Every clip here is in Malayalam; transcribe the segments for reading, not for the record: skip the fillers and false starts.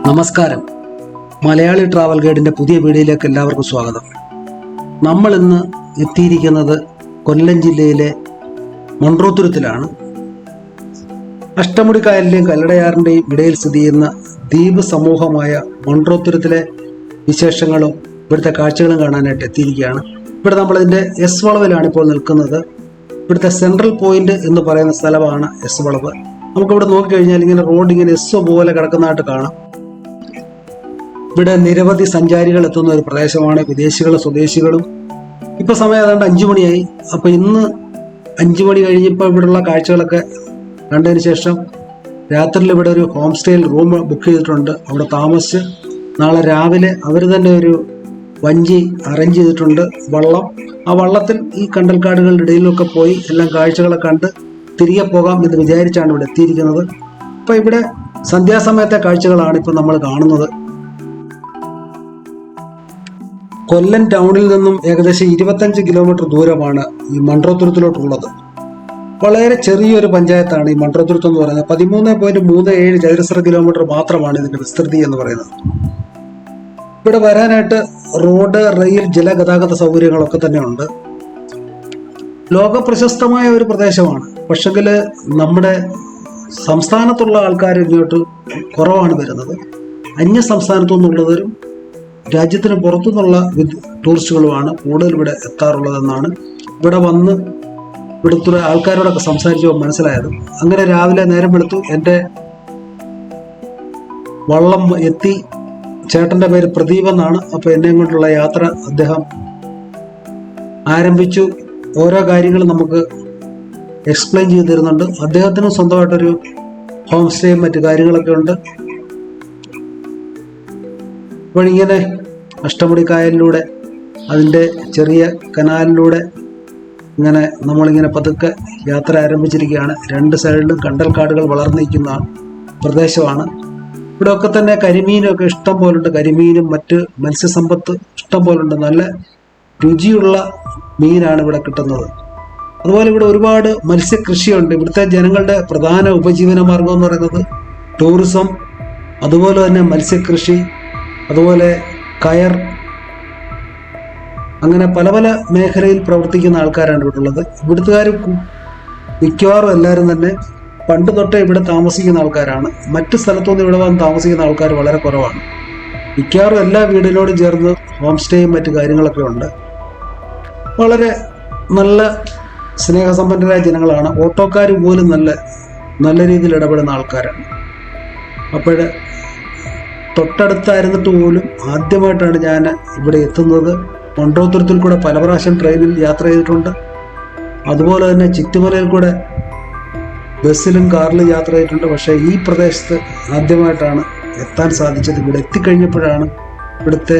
നമസ്കാരം. മലയാളി ട്രാവൽ ഗൈഡിൻ്റെ പുതിയ വീഡിയോയിലേക്ക് എല്ലാവർക്കും സ്വാഗതം. നമ്മൾ ഇന്ന് എത്തിയിരിക്കുന്നത് കൊല്ലം ജില്ലയിലെ മൺട്രോത്തുരുത്തിലാണ്. അഷ്ടമുടിക്കായലിൻ്റെയും കല്ലടയാറിൻ്റെയും ഇടയിൽ സ്ഥിതി ചെയ്യുന്ന ദ്വീപ് സമൂഹമായ മൺട്രോത്തുരുത്തിലെ വിശേഷങ്ങളും ഇവിടുത്തെ കാഴ്ചകളും കാണാനായിട്ട് എത്തിയിരിക്കുകയാണ്. ഇവിടെ നമ്മളിതിൻ്റെ എസ് വളവിലാണ് ഇപ്പോൾ നിൽക്കുന്നത്. ഇവിടുത്തെ സെൻട്രൽ പോയിന്റ് എന്ന് പറയുന്ന സ്ഥലമാണ് എസ് വളവ്. നമുക്കിവിടെ നോക്കിക്കഴിഞ്ഞാൽ ഇങ്ങനെ റോഡ് ഇങ്ങനെ എസ് പോലെ കിടക്കുന്നതായിട്ട് കാണാം. ഇവിടെ നിരവധി സഞ്ചാരികൾ എത്തുന്ന ഒരു പ്രദേശമാണ്. വിദേശികളും സ്വദേശികളും. ഇപ്പോൾ സമയം ഏതാണ്ട് 5 മണിയായി. അപ്പോൾ ഇന്ന് 5 മണി കഴിഞ്ഞപ്പോൾ ഇവിടെയുള്ള കാഴ്ചകളൊക്കെ കണ്ടതിന് ശേഷം രാത്രിയിൽ ഇവിടെ ഒരു ഹോം സ്റ്റേയിൽ റൂം ബുക്ക് ചെയ്തിട്ടുണ്ട്. അവിടെ താമസിച്ച് നാളെ രാവിലെ അവർ തന്നെ ഒരു വഞ്ചി അറേഞ്ച് ചെയ്തിട്ടുണ്ട്, വള്ളം. ആ വള്ളത്തിൽ ഈ കണ്ടൽക്കാടുകളുടെ ഇടയിലൊക്കെ പോയി എല്ലാം കാഴ്ചകളൊക്കെ കണ്ട് തിരികെ പോകാം എന്ന് വിചാരിച്ചാണ് ഇവിടെ എത്തിയിരിക്കുന്നത്. അപ്പോൾ ഇവിടെ സന്ധ്യാസമയത്തെ കാഴ്ചകളാണ് ഇപ്പോൾ നമ്മൾ കാണുന്നത്. കൊല്ലം ടൗണിൽ നിന്നും ഏകദേശം 25 കിലോമീറ്റർ ദൂരമാണ് ഈ മൺട്രോത്തുരുത്തിലോട്ടുള്ളത്. വളരെ ചെറിയൊരു പഞ്ചായത്താണ് ഈ മൺട്രോത്തുരുത്ത് എന്ന് പറയുന്നത്. 13.37 ചതുരശ്ര കിലോമീറ്റർ മാത്രമാണ് ഇതിന്റെ വിസ്തൃതി എന്ന് പറയുന്നത്. ഇവിടെ വരാനായിട്ട് റോഡ്, റെയിൽ, ജലഗതാഗത സൗകര്യങ്ങളൊക്കെ തന്നെ ഉണ്ട്. ലോക പ്രശസ്തമായ ഒരു പ്രദേശമാണ്. പക്ഷെങ്കിൽ നമ്മുടെ സംസ്ഥാനത്തുള്ള ആൾക്കാർ ഇങ്ങോട്ട് കുറവാണ് വരുന്നത്. അന്യ സംസ്ഥാനത്തു നിന്നുള്ളവരും രാജ്യത്തിന് പുറത്തുനിന്നുള്ള ടൂറിസ്റ്റുകളുമാണ് കൂടുതൽ ഇവിടെ എത്താറുള്ളതെന്നാണ് ഇവിടെ വന്ന് ഇവിടുത്തെ ആൾക്കാരോടൊക്കെ സംസാരിച്ചപ്പോൾ മനസ്സിലായത്. അങ്ങനെ രാവിലെ നേരം വെളുത്തു, എൻ്റെ വള്ളം എത്തി. ചേട്ടൻ്റെ പേര് പ്രദീപ് എന്നാണ്. അപ്പോൾ എന്നെ കൊണ്ടുള്ള യാത്ര അദ്ദേഹം ആരംഭിച്ചു. ഓരോ കാര്യങ്ങളും നമുക്ക് എക്സ്പ്ലെയിൻ ചെയ്തു തരുന്നുണ്ട്. അദ്ദേഹത്തിന് സ്വന്തമായിട്ടൊരു ഹോം സ്റ്റേയും മറ്റു കാര്യങ്ങളൊക്കെ ഉണ്ട്. അപ്പോൾ ഇങ്ങനെ അഷ്ടമുടിക്കായലിലൂടെ, അതിൻ്റെ ചെറിയ കനാലിലൂടെ ഇങ്ങനെ നമ്മളിങ്ങനെ പതുക്കെ യാത്ര ആരംഭിച്ചിരിക്കുകയാണ്. 2 സൈഡിലും കണ്ടൽക്കാടുകൾ വളർന്നിരിക്കുന്ന പ്രദേശമാണ്. ഇവിടെയൊക്കെ തന്നെ കരിമീനൊക്കെ ഇഷ്ടം പോലുണ്ട്. കരിമീനും മറ്റ് മത്സ്യസമ്പത്ത് ഇഷ്ടം പോലുണ്ട്. നല്ല രുചിയുള്ള മീനാണ് ഇവിടെ കിട്ടുന്നത്. അതുപോലെ ഇവിടെ ഒരുപാട് മത്സ്യകൃഷിയുണ്ട്. ഇവിടുത്തെ ജനങ്ങളുടെ പ്രധാന ഉപജീവന മാർഗം എന്ന് പറയുന്നത് ടൂറിസം, അതുപോലെ തന്നെ മത്സ്യകൃഷി, അതുപോലെ കയർ, അങ്ങനെ പല പല മേഖലയിൽ പ്രവർത്തിക്കുന്ന ആൾക്കാരാണ് ഇവിടെ ഉള്ളത്. ഇവിടുത്തുകാർ മിക്കവാറും എല്ലാവരും തന്നെ പണ്ട് തൊട്ടേ ഇവിടെ താമസിക്കുന്ന ആൾക്കാരാണ്. മറ്റ് സ്ഥലത്തുനിന്ന് ഇവിടെ വന്ന് താമസിക്കുന്ന ആൾക്കാർ വളരെ കുറവാണ്. മിക്കവാറും എല്ലാ വീടിനോടും ചേർന്ന് ഹോം സ്റ്റേയും മറ്റു കാര്യങ്ങളൊക്കെ ഉണ്ട്. വളരെ നല്ല സ്നേഹസമ്പന്നരായ ജനങ്ങളാണ്. ഓട്ടോക്കാർ പോലും നല്ല രീതിയിൽ ഇടപെടുന്ന ആൾക്കാരാണ്. അപ്പോൾ തൊട്ടടുത്തായിരുന്നിട്ട് പോലും ആദ്യമായിട്ടാണ് ഞാൻ ഇവിടെ എത്തുന്നത്. മൺട്രോത്തുരുത്തിൽ കൂടെ പല പ്രാവശ്യം ട്രെയിനിൽ യാത്ര ചെയ്തിട്ടുണ്ട്. അതുപോലെ തന്നെ ചിറ്റുമലയിൽ കൂടെ ബസ്സിലും കാറിലും യാത്ര ചെയ്തിട്ടുണ്ട്. പക്ഷേ ഈ പ്രദേശത്ത് ആദ്യമായിട്ടാണ് എത്താൻ സാധിച്ചത്. ഇവിടെ എത്തിക്കഴിഞ്ഞപ്പോഴാണ് ഇവിടുത്തെ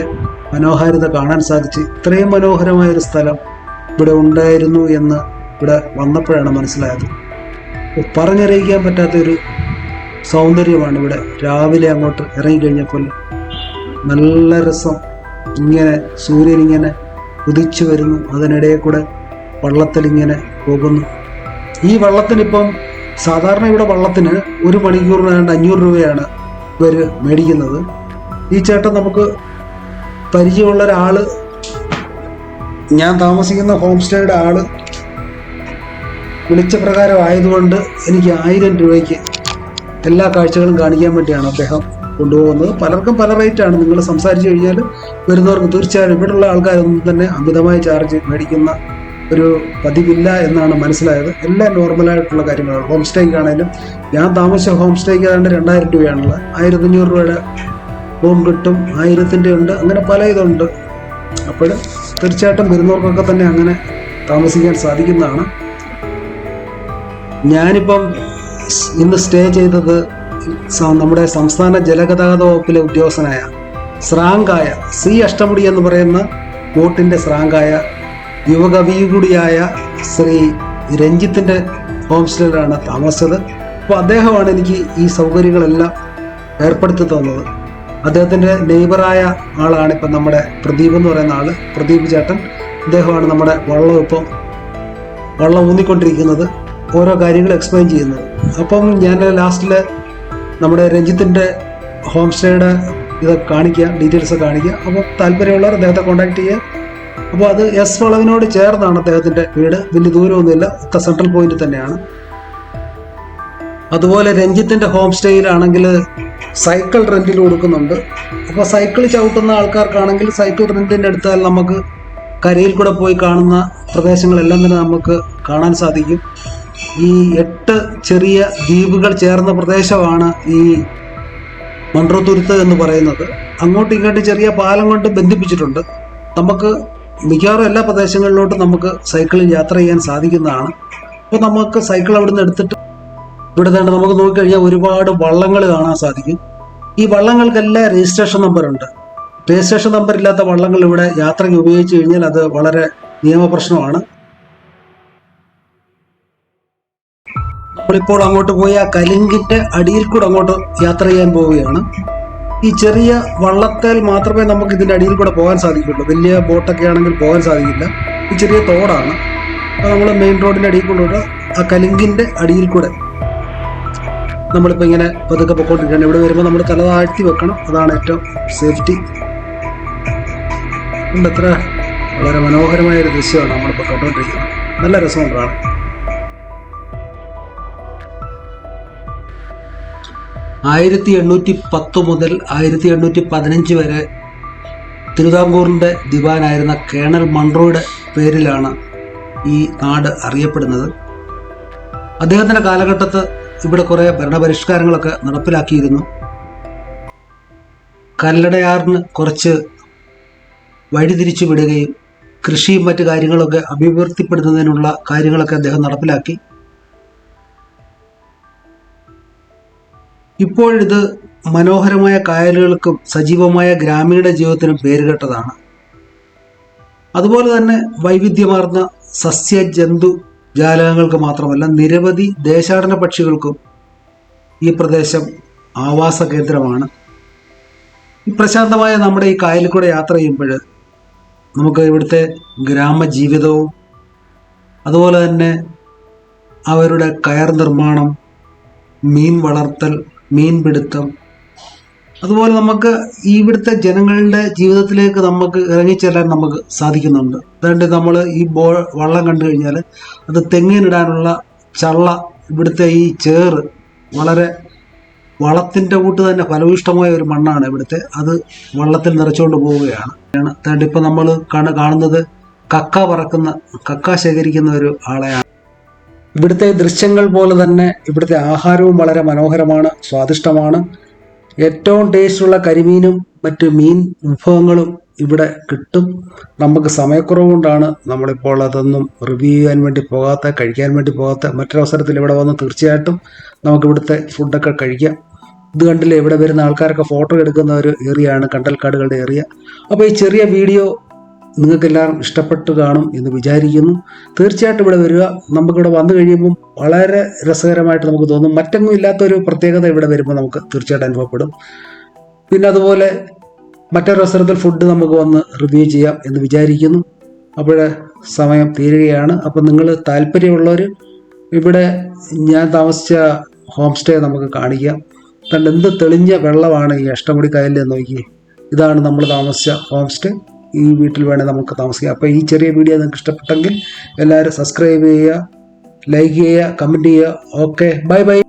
മനോഹാരിത കാണാൻ സാധിച്ച്. ഇത്രയും മനോഹരമായൊരു സ്ഥലം ഇവിടെ ഉണ്ടായിരുന്നു എന്ന് ഇവിടെ വന്നപ്പോഴാണ് മനസ്സിലായത്. പറഞ്ഞറിയിക്കാൻ പറ്റാത്തൊരു സൗന്ദര്യമാണ് ഇവിടെ. രാവിലെ അങ്ങോട്ട് ഇറങ്ങിക്കഴിഞ്ഞപ്പോൾ നല്ല രസം. ഇങ്ങനെ സൂര്യൻ ഇങ്ങനെ ഉദിച്ചു വരുന്നു, അതിനിടയിൽ കൂടെ വള്ളത്തിലിങ്ങനെ പോകുന്നു. ഈ വള്ളത്തിനിപ്പം സാധാരണ ഇവിടെ വള്ളത്തിന് 1 മണിക്കൂറിന് 500 രൂപയാണ് ഇവർ മേടിക്കുന്നത്. ഈ ചേട്ടൻ നമുക്ക് പരിചയമുള്ള ഒരാള്, ഞാൻ താമസിക്കുന്ന ഹോം സ്റ്റേയുടെ ആള് വിളിച്ച പ്രകാരം ആയതുകൊണ്ട് എനിക്ക് 1000 രൂപയ്ക്ക് എല്ലാ കാഴ്ചകളും കാണിക്കാൻ വേണ്ടിയാണ് അദ്ദേഹം കൊണ്ടുപോകുന്നത്. പലർക്കും പല റേറ്റാണ്. നിങ്ങൾ സംസാരിച്ച് കഴിഞ്ഞാൽ വരുന്നവർക്ക് തീർച്ചയായും ഇവിടെയുള്ള ആൾക്കാരൊന്നും തന്നെ അമിതമായ ചാർജ് മേടിക്കുന്ന ഒരു പതിവില്ല എന്നാണ് മനസ്സിലായത്. എല്ലാം നോർമലായിട്ടുള്ള കാര്യങ്ങളാണ്. ഹോം സ്റ്റേക്കാണേലും ഞാൻ താമസിച്ച ഹോം സ്റ്റേക്ക് ഏതാണ്ട് 2000 രൂപയാണുള്ളത്. 1500 രൂപയുടെ റൂം കിട്ടും, 1000-ൻ്റെ ഉണ്ട്, അങ്ങനെ പല ഇതുണ്ട്. അപ്പോൾ തീർച്ചയായിട്ടും വരുന്നവർക്കൊക്കെ തന്നെ അങ്ങനെ താമസിക്കാൻ സാധിക്കുന്നതാണ്. ഞാനിപ്പം ഇന്ന് സ്റ്റേ ചെയ്തത് നമ്മുടെ സംസ്ഥാന ജലഗതാഗത വകുപ്പിലെ ഉദ്യോഗസ്ഥനായ സ്രാങ്കായ സി അഷ്ടമുടി എന്ന് പറയുന്ന ബോട്ടിൻ്റെ സ്രാങ്കായ യുവകവി കൂടിയായ ശ്രീ രഞ്ജിത്തിൻ്റെ ഹോം സ്റ്റേയിലാണ് താമസിച്ചത്. അപ്പോൾ അദ്ദേഹമാണ് എനിക്ക് ഈ സൗകര്യങ്ങളെല്ലാം ഏർപ്പെടുത്തി തന്നത്. അദ്ദേഹത്തിൻ്റെ നെയ്ബറായ ആളാണ് ഇപ്പം നമ്മുടെ പ്രദീപ് എന്ന് പറയുന്ന ആൾ, പ്രദീപ് ചേട്ടൻ. അദ്ദേഹമാണ് നമ്മുടെ വള്ളം ഊന്നിക്കൊണ്ടിരിക്കുന്നത്, ഓരോ കാര്യങ്ങൾ എക്സ്പ്ലെയിൻ ചെയ്യുന്നത്. അപ്പം ഞാൻ ലാസ്റ്റിൽ നമ്മുടെ രഞ്ജിത്തിൻ്റെ ഹോം സ്റ്റേയുടെ ഇതൊക്കെ കാണിക്കുക, ഡീറ്റെയിൽസ് കാണിക്കുക. അപ്പോൾ താല്പര്യമുള്ളവർ അദ്ദേഹത്തെ കോൺടാക്ട് ചെയ്യുക. അപ്പോൾ അത് എസ് വളവിനോട് ചേർന്നാണ് അദ്ദേഹത്തിൻ്റെ വീട്, വലിയ ദൂരമൊന്നുമില്ല, സെൻട്രൽ പോയിന്റ് തന്നെയാണ്. അതുപോലെ രഞ്ജിത്തിൻ്റെ ഹോം സ്റ്റേയിലാണെങ്കിൽ സൈക്കിൾ റെൻറ്റിൽ കൊടുക്കുന്നുണ്ട്. അപ്പോൾ സൈക്കിൾ ചവിട്ടുന്ന ആൾക്കാർക്കാണെങ്കിൽ സൈക്കിൾ റെൻറ്റിൻ്റെ എടുത്താൽ നമുക്ക് കരയിൽ കൂടെ പോയി കാണുന്ന പ്രദേശങ്ങളെല്ലാം തന്നെ നമുക്ക് കാണാൻ സാധിക്കും. ഈ 8 ചെറിയ ദ്വീപുകൾ ചേർന്ന പ്രദേശമാണ് ഈ മൺട്രോത്തുരുത്ത് എന്ന് പറയുന്നത്. അങ്ങോട്ടും ഇങ്ങോട്ടും ചെറിയ പാലം കൊണ്ട് ബന്ധിപ്പിച്ചിട്ടുണ്ട്. നമുക്ക് മിക്കവാറും എല്ലാ പ്രദേശങ്ങളിലോട്ടും നമുക്ക് സൈക്കിളിൽ യാത്ര ചെയ്യാൻ സാധിക്കുന്നതാണ്. അപ്പോൾ നമുക്ക് സൈക്കിൾ അവിടെ നിന്ന് എടുത്തിട്ട് ഇവിടെ തന്നെ നമുക്ക് നോക്കിക്കഴിഞ്ഞാൽ ഒരുപാട് വള്ളങ്ങൾ കാണാൻ സാധിക്കും. ഈ വള്ളങ്ങൾക്കെല്ലാം രജിസ്ട്രേഷൻ നമ്പറുണ്ട്. രജിസ്ട്രേഷൻ നമ്പർ ഇല്ലാത്ത വള്ളങ്ങൾ ഇവിടെ യാത്രയ്ക്ക് ഉപയോഗിച്ച് കഴിഞ്ഞാൽ അത് വളരെ നിയമപ്രശ്നമാണ്. നമ്മളിപ്പോൾ അങ്ങോട്ട് പോയി ആ കലിങ്കിൻ്റെ അടിയിൽ കൂടെ അങ്ങോട്ട് യാത്ര ചെയ്യാൻ പോവുകയാണ്. ഈ ചെറിയ വള്ളത്തേൽ മാത്രമേ നമുക്ക് ഇതിൻ്റെ അടിയിൽ കൂടെ പോകാൻ സാധിക്കുള്ളൂ. വലിയ ബോട്ടൊക്കെ ആണെങ്കിൽ പോകാൻ സാധിക്കില്ല. ഈ ചെറിയ തോടാണ്. അപ്പോൾ നമ്മൾ മെയിൻ റോഡിൻ്റെ അടിയിൽ കൂടെ ആ കലിങ്കിൻ്റെ അടിയിൽ കൂടെ നമ്മളിപ്പോൾ ഇങ്ങനെ പതുക്കെ പൊക്കോണ്ടിരിക്കുകയാണ്. ഇവിടെ വരുമ്പോൾ നമ്മൾ തല താഴ്ത്തി വെക്കണം, അതാണ് ഏറ്റവും സേഫ്റ്റി. എത്ര വളരെ മനോഹരമായൊരു ദൃശ്യമാണ് നമ്മളിപ്പോൾ കണ്ടുകൊണ്ടിരിക്കുന്നത്. നല്ല രസമുണ്ട് കാണാൻ. ആയിരത്തി 1810 മുതൽ 1815 വരെ തിരുവിതാംകൂറിൻ്റെ ദിവാനായിരുന്ന കേണൽ മൺട്രോയുടെ പേരിലാണ് ഈ നാട് അറിയപ്പെടുന്നത്. അദ്ദേഹത്തിൻ്റെ കാലഘട്ടത്ത് ഇവിടെ കുറേ ഭരണപരിഷ്കാരങ്ങളൊക്കെ നടപ്പിലാക്കിയിരുന്നു. കല്ലടയാറിന് കുറച്ച് വഴിതിരിച്ചു വിടുകയും കൃഷിയും മറ്റു കാര്യങ്ങളൊക്കെ അഭിവൃദ്ധിപ്പെടുത്തുന്നതിനുള്ള കാര്യങ്ങളൊക്കെ അദ്ദേഹം നടപ്പിലാക്കി. ഇപ്പോഴിത് മനോഹരമായ കായലുകൾക്കും സജീവമായ ഗ്രാമീണ ജീവിതത്തിനും പേരുകേട്ടതാണ്. അതുപോലെ തന്നെ വൈവിധ്യമാർന്ന സസ്യ ജന്തു ജാലകങ്ങൾക്ക് മാത്രമല്ല നിരവധി ദേശാടന പക്ഷികൾക്കും ഈ പ്രദേശം ആവാസ കേന്ദ്രമാണ്. ഈ പ്രശാന്തമായ നമ്മുടെ ഈ കായലിൽ കൂടെ യാത്ര ചെയ്യുമ്പോൾ നമുക്ക് ഇവിടുത്തെ ഗ്രാമജീവിതവും അതുപോലെ തന്നെ അവരുടെ കയർ നിർമ്മാണം, മീൻ വളർത്തൽ, മീൻപിടുത്തം, അതുപോലെ നമുക്ക് ഇവിടുത്തെ ജനങ്ങളുടെ ജീവിതത്തിലേക്ക് നമുക്ക് ഇറങ്ങിച്ചെല്ലാൻ നമുക്ക് സാധിക്കുന്നുണ്ട്. അതുകൊണ്ട് നമ്മൾ ഈ വള്ളം കണ്ടു കഴിഞ്ഞാൽ അത് തെങ്ങിനിടാനുള്ള ചള്ള, ഇവിടുത്തെ ഈ ചേറ് വളരെ വളത്തിൻ്റെ കൂട്ട് തന്നെ ഫലഭൂഷ്ടമായ ഒരു മണ്ണാണ് ഇവിടുത്തെ. അത് വള്ളത്തിൽ നിറച്ചുകൊണ്ട് പോവുകയാണ്. അതുകൊണ്ട് ഇപ്പം നമ്മൾ കാണുന്നത് കക്ക ശേഖരിക്കുന്ന ഒരു ആളെയാണ്. ഇവിടുത്തെ ദൃശ്യങ്ങൾ പോലെ തന്നെ ഇവിടുത്തെ ആഹാരവും വളരെ മനോഹരമാണ്, സ്വാദിഷ്ടമാണ്. ഏറ്റവും ടേസ്റ്റുള്ള കരിമീനും മറ്റ് മീൻ വിഭവങ്ങളും ഇവിടെ കിട്ടും. നമുക്ക് സമയക്കുറവ് കൊണ്ടാണ് നമ്മളിപ്പോൾ അതൊന്നും റിവ്യൂ ചെയ്യാൻ വേണ്ടി പോകാത്ത, കഴിക്കാൻ വേണ്ടി പോകാത്ത. മറ്റൊരവസരത്തിൽ ഇവിടെ വന്ന് തീർച്ചയായിട്ടും നമുക്ക് ഇവിടുത്തെ ഫുഡൊക്കെ കഴിക്കാം. ഇത് കണ്ടില്ലേ, ഇവിടെ വരുന്ന ആൾക്കാരൊക്കെ ഫോട്ടോ എടുക്കുന്ന ഒരു ഏരിയയാണ് കണ്ടൽക്കാടുകളുടെ ഏരിയ. അപ്പോൾ ഈ ചെറിയ വീഡിയോ നിങ്ങൾക്കെല്ലാവരും ഇഷ്ടപ്പെട്ട് കാണും എന്ന് വിചാരിക്കുന്നു. തീർച്ചയായിട്ടും ഇവിടെ വരിക. നമുക്കിവിടെ വന്നു കഴിയുമ്പം വളരെ രസകരമായിട്ട് നമുക്ക് തോന്നും. മറ്റൊന്നും ഇല്ലാത്തൊരു പ്രത്യേകത ഇവിടെ വരുമ്പോൾ നമുക്ക് തീർച്ചയായിട്ടും അനുഭവപ്പെടും. പിന്നെ അതുപോലെ മറ്റൊരു അവസരത്തിൽ ഫുഡ് നമുക്ക് വന്ന് റിവ്യൂ ചെയ്യാം എന്ന് വിചാരിക്കുന്നു. അപ്പോൾ സമയം തീരുകയാണ്. അപ്പം നിങ്ങൾ താല്പര്യമുള്ളവർ ഇവിടെ ഞാൻ താമസിച്ച ഹോം സ്റ്റേ നമുക്ക് കാണിക്കാം. കണ്ട് എന്ത് തെളിഞ്ഞ വെള്ളമാണ് ഈ അഷ്ടമുടി കായലിൽ നോക്കി. ഇതാണ് നമ്മൾ താമസിച്ച ഹോം സ്റ്റേ. ഈ വീട്ടിൽ വേണേൽ നമുക്ക് താമസിക്കാം. അപ്പോൾ ഈ ചെറിയ വീഡിയോ നിങ്ങൾക്ക് ഇഷ്ടപ്പെട്ടെങ്കിൽ എല്ലാവരും സബ്സ്ക്രൈബ് ചെയ്യുക, ലൈക്ക് ചെയ്യുക, കമൻറ്റ് ചെയ്യുക. Okay, bye bye.